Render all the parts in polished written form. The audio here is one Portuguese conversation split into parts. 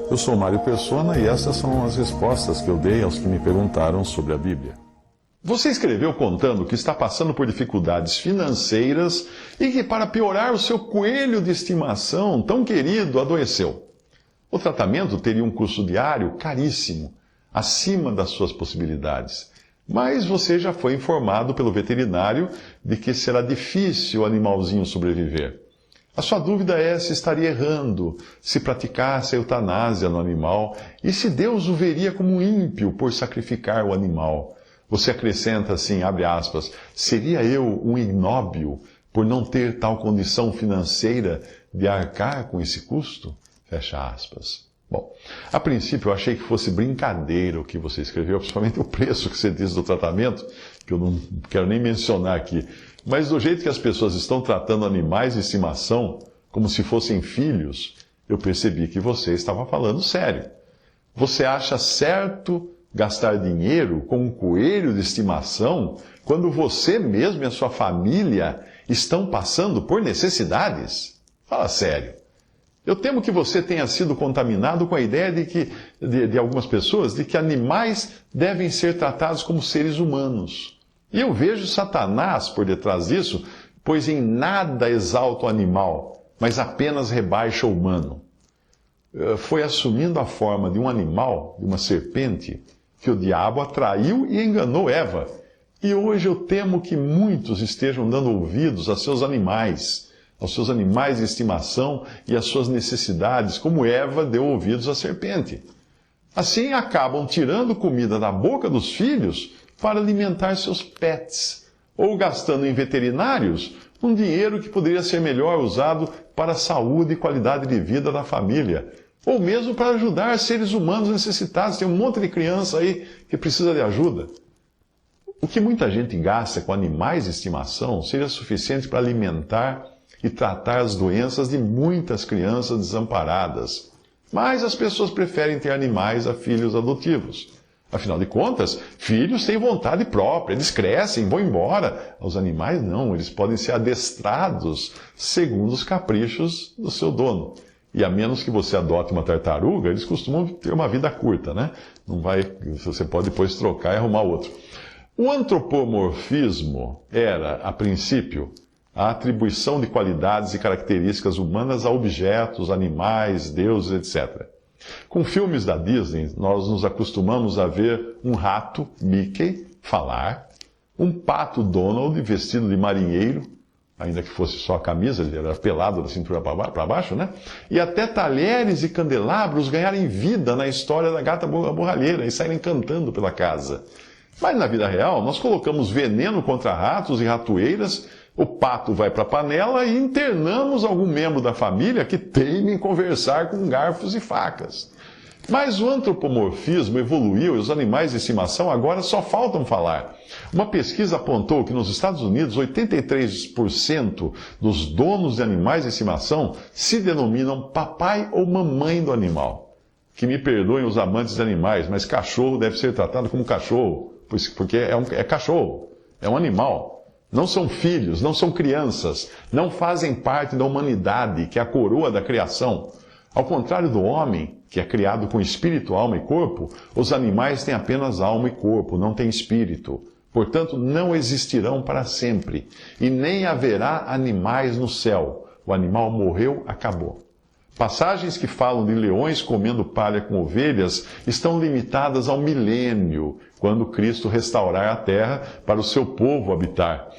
Eu sou Mário Persona e essas são as respostas que eu dei aos que me perguntaram sobre a Bíblia. Você escreveu contando que está passando por dificuldades financeiras e que, para piorar, o seu coelho de estimação, tão querido, adoeceu. O tratamento teria um custo diário caríssimo, acima das suas possibilidades. Mas você já foi informado pelo veterinário de que será difícil o animalzinho sobreviver. A sua dúvida é se estaria errando se praticasse a eutanásia no animal e se Deus o veria como ímpio por sacrificar o animal. Você acrescenta assim, abre aspas, seria eu um ignóbil por não ter tal condição financeira de arcar com esse custo? Fecha aspas. Bom, a princípio eu achei que fosse brincadeira o que você escreveu, principalmente o preço que você diz do tratamento, que eu não quero nem mencionar aqui. Mas do jeito que as pessoas estão tratando animais de estimação como se fossem filhos, eu percebi que você estava falando sério. Você acha certo gastar dinheiro com um coelho de estimação quando você mesmo e a sua família estão passando por necessidades? Fala sério. Eu temo que você tenha sido contaminado com a ideia de algumas pessoas de que animais devem ser tratados como seres humanos. E eu vejo Satanás por detrás disso, pois em nada exalta o animal, mas apenas rebaixa o humano. Foi assumindo a forma de um animal, de uma serpente, que o diabo atraiu e enganou Eva. E hoje eu temo que muitos estejam dando ouvidos a seus animais, aos seus animais de estimação e às suas necessidades, como Eva deu ouvidos à serpente. Assim acabam tirando comida da boca dos filhos para alimentar seus pets, ou gastando em veterinários um dinheiro que poderia ser melhor usado para a saúde e qualidade de vida da família, ou mesmo para ajudar seres humanos necessitados. Tem um monte de criança aí que precisa de ajuda. O que muita gente gasta com animais de estimação seria suficiente para alimentar e tratar as doenças de muitas crianças desamparadas. Mas as pessoas preferem ter animais a filhos adotivos. Afinal de contas, filhos têm vontade própria, eles crescem, vão embora. Os animais não, eles podem ser adestrados segundo os caprichos do seu dono. E a menos que você adote uma tartaruga, eles costumam ter uma vida curta, né? Você pode depois trocar e arrumar outro. O antropomorfismo era, a princípio, a atribuição de qualidades e características humanas a objetos, animais, deuses, etc. Com filmes da Disney, nós nos acostumamos a ver um rato, Mickey, falar, um pato, Donald, vestido de marinheiro, ainda que fosse só a camisa, ele era pelado da cintura para baixo, né? E até talheres e candelabros ganharem vida na história da gata borralheira e saírem cantando pela casa. Mas na vida real, nós colocamos veneno contra ratos e ratoeiras, o pato vai para a panela e internamos algum membro da família que teime em conversar com garfos e facas. Mas o antropomorfismo evoluiu e os animais de estimação agora só faltam falar. Uma pesquisa apontou que nos Estados Unidos, 83% dos donos de animais de estimação se denominam papai ou mamãe do animal. Que me perdoem os amantes de animais, mas cachorro deve ser tratado como cachorro, porque é cachorro, é um animal. Não são filhos, não são crianças, não fazem parte da humanidade, que é a coroa da criação. Ao contrário do homem, que é criado com espírito, alma e corpo, os animais têm apenas alma e corpo, não têm espírito. Portanto, não existirão para sempre, e nem haverá animais no céu. O animal morreu, acabou. Passagens que falam de leões comendo palha com ovelhas estão limitadas ao milênio, quando Cristo restaurar a terra para o seu povo habitar.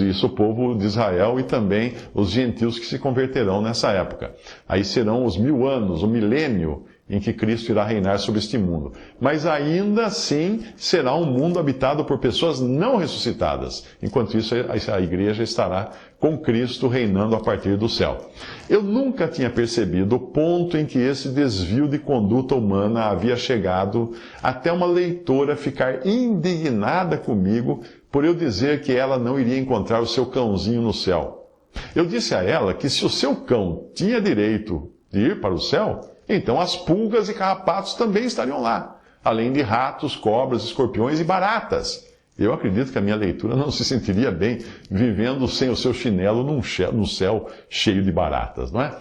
Isso, o povo de Israel e também os gentios que se converterão nessa época. Aí serão os 1000 anos, o milênio, em que Cristo irá reinar sobre este mundo. Mas ainda assim será um mundo habitado por pessoas não ressuscitadas. Enquanto isso, a igreja estará com Cristo reinando a partir do céu. Eu nunca tinha percebido o ponto em que esse desvio de conduta humana havia chegado até uma leitora ficar indignada comigo por eu dizer que ela não iria encontrar o seu cãozinho no céu. Eu disse a ela que se o seu cão tinha direito de ir para o céu, então as pulgas e carrapatos também estariam lá, além de ratos, cobras, escorpiões e baratas. Eu acredito que a minha leitura não se sentiria bem vivendo sem o seu chinelo num céu cheio de baratas, não é?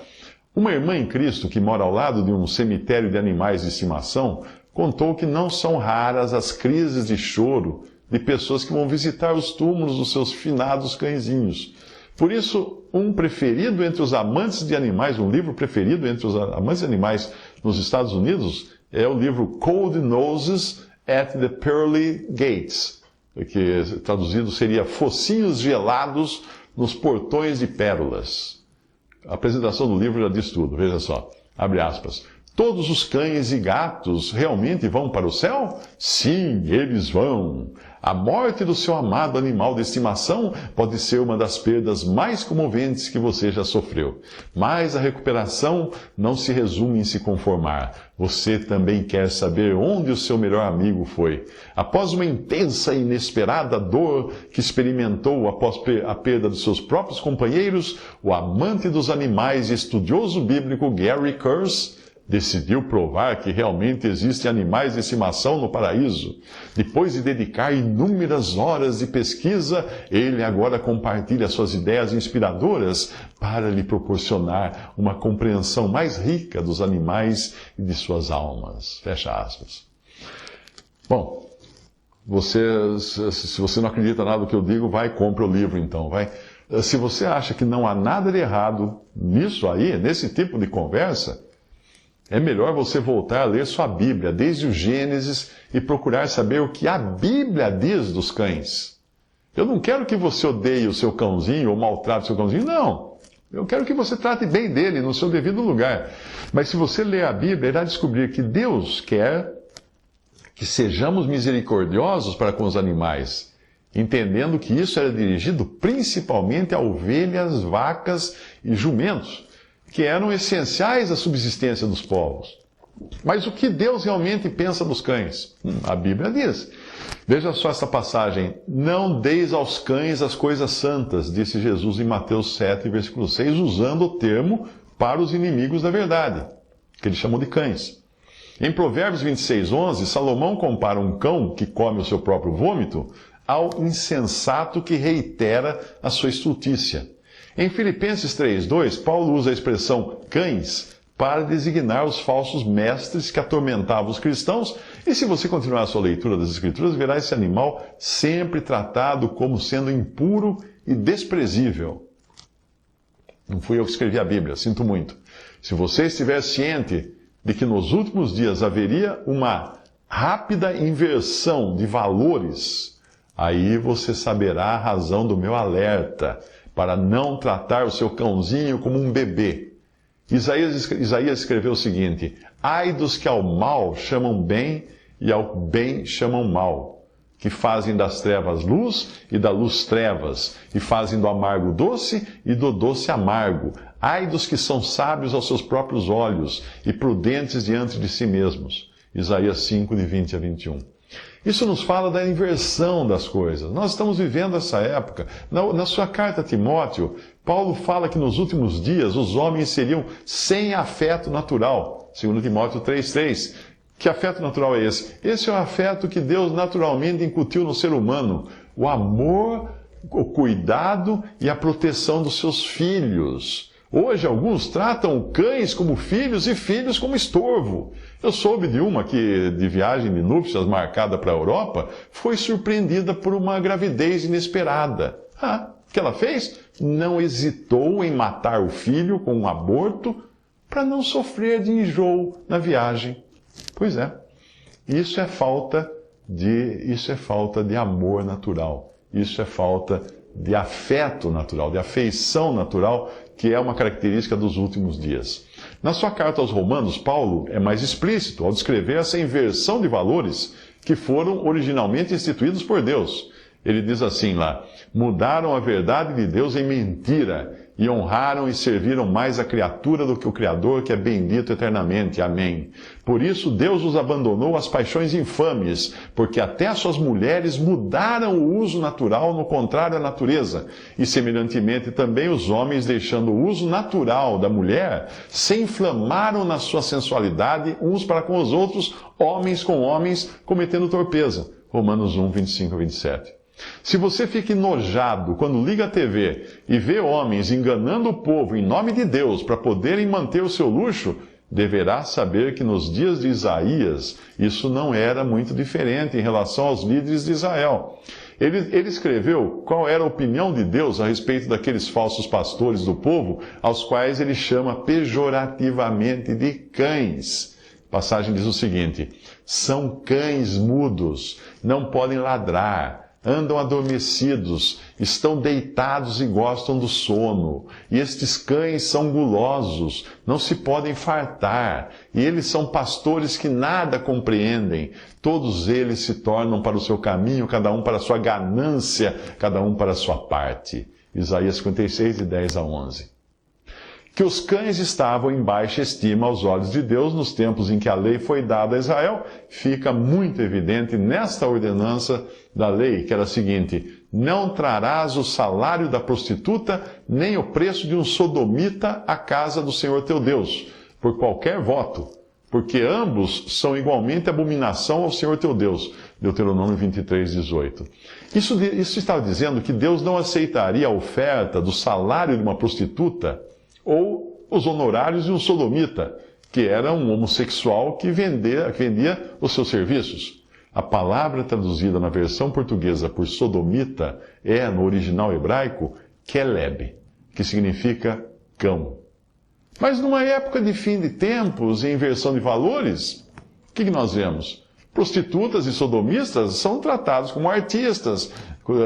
Uma irmã em Cristo que mora ao lado de um cemitério de animais de estimação contou que não são raras as crises de choro de pessoas que vão visitar os túmulos dos seus finados cãezinhos. Por isso, um livro preferido entre os amantes de animais nos Estados Unidos é o livro Cold Noses at the Pearly Gates, que traduzido seria Focinhos Gelados nos Portões de Pérolas. A apresentação do livro já diz tudo, veja só, abre aspas. Todos os cães e gatos realmente vão para o céu? Sim, eles vão. A morte do seu amado animal de estimação pode ser uma das perdas mais comoventes que você já sofreu. Mas a recuperação não se resume em se conformar. Você também quer saber onde o seu melhor amigo foi. Após uma intensa e inesperada dor que experimentou após a perda dos seus próprios companheiros, o amante dos animais e estudioso bíblico Gary Kurz decidiu provar que realmente existem animais de estimação no paraíso. Depois de dedicar inúmeras horas de pesquisa, ele agora compartilha suas ideias inspiradoras para lhe proporcionar uma compreensão mais rica dos animais e de suas almas. Fecha aspas. Bom, se você não acredita nada do que eu digo, vai e compra o livro então, vai. Se você acha que não há nada de errado nisso aí, nesse tipo de conversa, é melhor você voltar a ler sua Bíblia, desde o Gênesis, e procurar saber o que a Bíblia diz dos cães. Eu não quero que você odeie o seu cãozinho ou maltrate o seu cãozinho, não. Eu quero que você trate bem dele no seu devido lugar. Mas se você ler a Bíblia, irá descobrir que Deus quer que sejamos misericordiosos para com os animais, entendendo que isso era dirigido principalmente a ovelhas, vacas e jumentos, que eram essenciais à subsistência dos povos. Mas o que Deus realmente pensa dos cães? A Bíblia diz. Veja só essa passagem. Não deis aos cães as coisas santas, disse Jesus em Mateus 7, versículo 6, usando o termo para os inimigos da verdade, que ele chamou de cães. Em Provérbios 26, 11, Salomão compara um cão que come o seu próprio vômito ao insensato que reitera a sua estultícia. Em Filipenses 3:2, Paulo usa a expressão cães para designar os falsos mestres que atormentavam os cristãos, e se você continuar a sua leitura das Escrituras, verá esse animal sempre tratado como sendo impuro e desprezível. Não fui eu que escrevi a Bíblia, sinto muito. Se você estiver ciente de que nos últimos dias haveria uma rápida inversão de valores, aí você saberá a razão do meu alerta para não tratar o seu cãozinho como um bebê. Isaías escreveu o seguinte: ai dos que ao mal chamam bem e ao bem chamam mal, que fazem das trevas luz e da luz trevas, e fazem do amargo doce e do doce amargo. Ai dos que são sábios aos seus próprios olhos e prudentes diante de si mesmos. Isaías 5, de 20 a 21. Isso nos fala da inversão das coisas. Nós estamos vivendo essa época. Na sua carta a Timóteo, Paulo fala que nos últimos dias os homens seriam sem afeto natural. 2 Timóteo 3,3. Que afeto natural é esse? Esse é o afeto que Deus naturalmente incutiu no ser humano. O amor, o cuidado e a proteção dos seus filhos. Hoje, alguns tratam cães como filhos e filhos como estorvo. Eu soube de uma que, de viagem de núpcias marcada para a Europa, foi surpreendida por uma gravidez inesperada. O que ela fez? Não hesitou em matar o filho com um aborto para não sofrer de enjoo na viagem. Pois é, isso é falta de amor natural. Isso é falta de afeto natural, de afeição natural, que é uma característica dos últimos dias. Na sua carta aos Romanos, Paulo é mais explícito ao descrever essa inversão de valores que foram originalmente instituídos por Deus. Ele diz assim lá: mudaram a verdade de Deus em mentira e honraram e serviram mais a criatura do que o Criador, que é bendito eternamente. Amém. Por isso Deus os abandonou às paixões infames, porque até as suas mulheres mudaram o uso natural no contrário à natureza. E semelhantemente também os homens, deixando o uso natural da mulher, se inflamaram na sua sensualidade uns para com os outros, homens com homens, cometendo torpeza. Romanos 1, 25 a 27. Se você fica enojado quando liga a TV e vê homens enganando o povo em nome de Deus para poderem manter o seu luxo, deverá saber que nos dias de Isaías isso não era muito diferente em relação aos líderes de Israel. Ele escreveu qual era a opinião de Deus a respeito daqueles falsos pastores do povo, aos quais ele chama pejorativamente de cães. A passagem diz o seguinte: são cães mudos, não podem ladrar, andam adormecidos, estão deitados e gostam do sono. E estes cães são gulosos, não se podem fartar. E eles são pastores que nada compreendem. Todos eles se tornam para o seu caminho, cada um para a sua ganância, cada um para a sua parte. Isaías 56, de 10 a 11. Que os cães estavam em baixa estima aos olhos de Deus nos tempos em que a lei foi dada a Israel, fica muito evidente nesta ordenança da lei, que era a seguinte: não trarás o salário da prostituta, nem o preço de um sodomita à casa do Senhor teu Deus, por qualquer voto, porque ambos são igualmente abominação ao Senhor teu Deus. Deuteronômio 23, 18. Isso estava dizendo que Deus não aceitaria a oferta do salário de uma prostituta ou os honorários de um sodomita, que era um homossexual que vendia os seus serviços. A palavra traduzida na versão portuguesa por sodomita é, no original hebraico, keleb, que significa cão. Mas numa época de fim de tempos e inversão de valores, o que nós vemos? Prostitutas e sodomistas são tratados como artistas,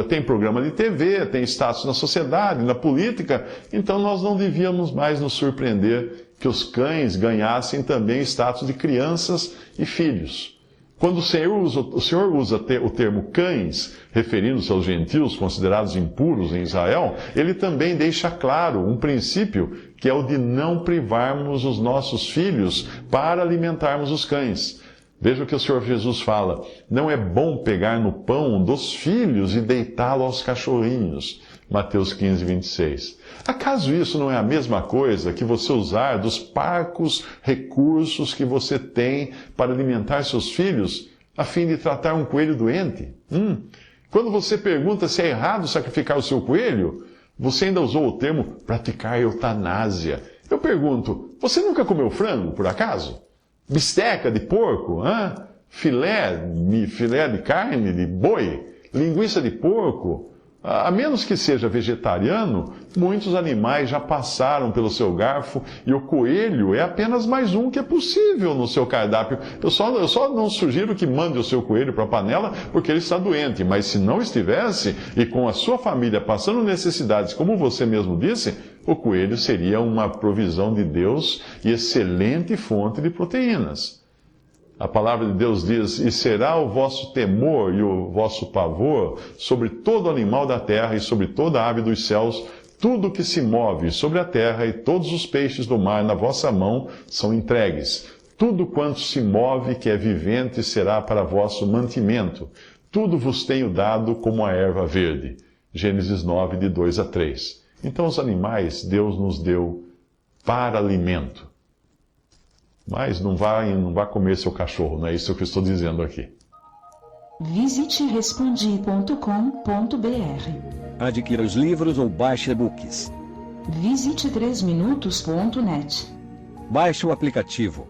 tem programa de TV, tem status na sociedade, na política, então nós não devíamos mais nos surpreender que os cães ganhassem também status de crianças e filhos. Quando o Senhor usa o termo cães, referindo-se aos gentios considerados impuros em Israel, ele também deixa claro um princípio que é o de não privarmos os nossos filhos para alimentarmos os cães. Veja o que o Senhor Jesus fala: não é bom pegar no pão dos filhos e deitá-lo aos cachorrinhos. Mateus 15, 26. Acaso isso não é a mesma coisa que você usar dos parcos recursos que você tem para alimentar seus filhos, a fim de tratar um coelho doente? Quando você pergunta se é errado sacrificar o seu coelho, você ainda usou o termo praticar eutanásia. Eu pergunto, você nunca comeu frango, por acaso? Bisteca de porco? Filé de carne de boi? Linguiça de porco? A menos que seja vegetariano, muitos animais já passaram pelo seu garfo e o coelho é apenas mais um que é possível no seu cardápio. Eu só não sugiro que mande o seu coelho para a panela porque ele está doente, mas se não estivesse e com a sua família passando necessidades, como você mesmo disse, o coelho seria uma provisão de Deus e excelente fonte de proteínas. A palavra de Deus diz: e será o vosso temor e o vosso pavor sobre todo animal da terra e sobre toda ave dos céus, tudo que se move sobre a terra e todos os peixes do mar na vossa mão são entregues. Tudo quanto se move que é vivente será para vosso mantimento. Tudo vos tenho dado como a erva verde. Gênesis 9, de 2 a 3. Então os animais Deus nos deu para alimento. Mas não vá comer seu cachorro, não é isso que eu estou dizendo aqui. Visite respondi.com.br. Adquira os livros ou baixe e-books. Visite 3minutos.net. Baixe o aplicativo.